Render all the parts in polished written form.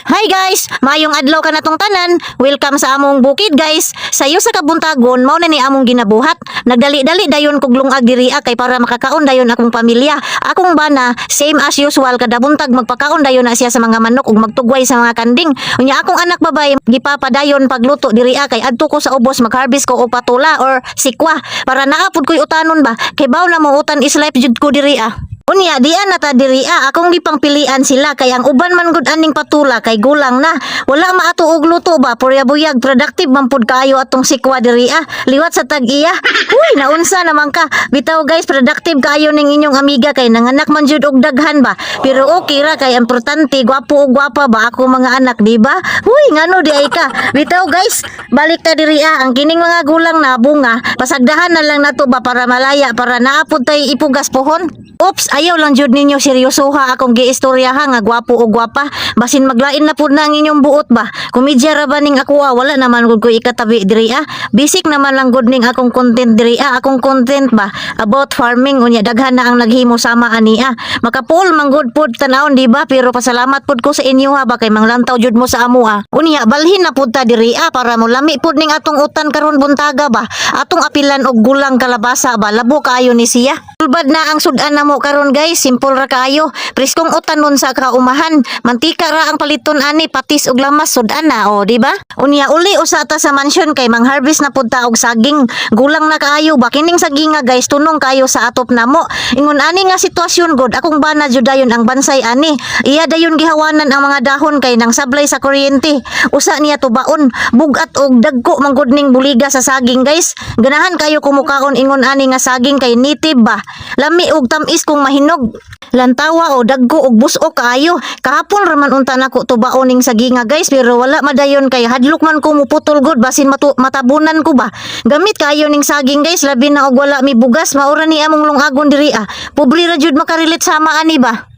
Hi guys, mayong adlaw ka natong tanan. Welcome sa among bukid guys. Sayo sa kabuntagon mao na ni among ginabuhat. Nagdali-dali dayon kog lungag diri kay para makakaon dayon akong pamilya. Akong bana, same as usual kada buntag magpakaon dayon na siya sa mga manok ug magtugway sa mga kanding. Unya akong anak babae gipapadayon pagluto diri kay adto ko sa ubos mag-harvest ko og patula or sikwa para naapod ko'y utanon ba. Kay baw na mo utan is life jud ko diri Unya, diyan na ta diri akong gipangpilian sila kay ang uban man gud aning patula kay gulang na. Wala maato og luto ba, purya-buyag productive man pud kaayo atong sikwa diri liwat sa tag-iya. Uy, naunsa naman ka. Bitaw guys, productive kaayo ning inyong amiga kay nanganak man jud og daghan ba. Pero okay ra kay importante gwapo og gwapa ba ako mga anak, di ba? Uy, ngano di ay ka. Bitaw guys, balik ta diri ang kining mga gulang na bunga, pasagdahan na lang nato ba para malaya para naapod tay ipugas pohon. Oops, ayaw lang jud ninyo seryosoha akong giistoryaha nga gwapo o gwapa. Basin maglain na pud na ang inyong buot ba. Komedya ra ba ning ako wala naman gud ko ikatabi diri Basic naman lang gud ning akong content diri akong content ba about farming unya daghan na ang naghimo sama ani Makapul man gud pud tanawon di ba, pero pasalamat pud ko sa inyo ba kay manglantaw jud mo sa amo Unya balhin na pud ta diri para mo lami pud ning atong utan karon buntaga ba. Atong apilan og gulang kalabasa ba, labo kaayo ni siya. Tulbad na ang sudan na mo karon guys, simple ra kaayo. Preskong utanon sa kaumahan. Mantika ra ang paliton ani, patis ug lamas sudan na di ba? Unya uli usata sa mansion kay mang-harvest na pud ta og saging. Gulang na kaayo ba kining saging guys, tunong kayo sa atop namo. Ingon ani nga sitwasyon gud akong bana jud dayon ang bansay ani. Iya dayon gihawanan ang mga dahon kay nang sablay sa kuryente. Usa niya tubaon, bugat og dagko man gud ning buliga sa saging guys. Ganahan kayo kumukaon ingon ani nga saging kay native ba. Lami og tamis kung mahinog. Lantawa o dagko og buso kaayo. Kahapon raman unta nako tubaon ning saginga guys, pero wala madayon kay hadlok man ko muputol gud basin matabunan ko ba. Gamit kayo ning saging guys, labi na og wala mi bugas, maura ni among lungagon diri Pobre ra jud makarilit sama ani ba.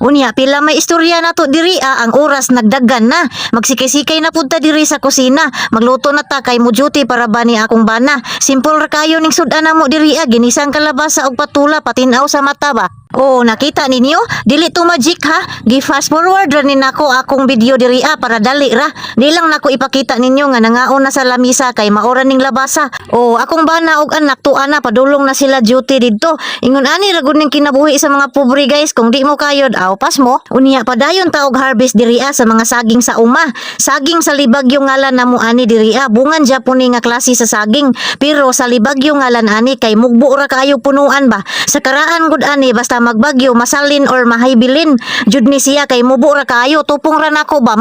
Unya pila may istorya na to diri ang oras nagdagan na. Magsikay-sikay na pud ta diri sa kusina. Magluto na ta kay mo duty para ba ni akong bana. Simple ra kayo ning sudan namo diri ginisang kalabasa og patula patinaw sa mata ba. Oh, nakita ninyo? Dili to magic Gi-fast forward ra ni nako akong video diri para dali ra. Di lang nako ipakita ninyo nga nangaon na sa lamisa kay maora ning labasa. Oh, akong bana og anak tuwa na padulong na sila duty didto. Ingon ani ra gud ning kinabuhi sa mga pobre guys, kung di mo kayod pas mo. Unya padayon ta og harvest diri sa mga saging sa uma. Saging sa libagyo ngalan namo ani diri bungan Japoni nga klase sa saging. Pero sa libagyo ngalan ani kay mugbo ra kaayo punuan ba. Sa karaan gud ani basta magbagyo masalin or mahaybilin jud ni siya kay mubo ra kaayo tupong ra nako ba.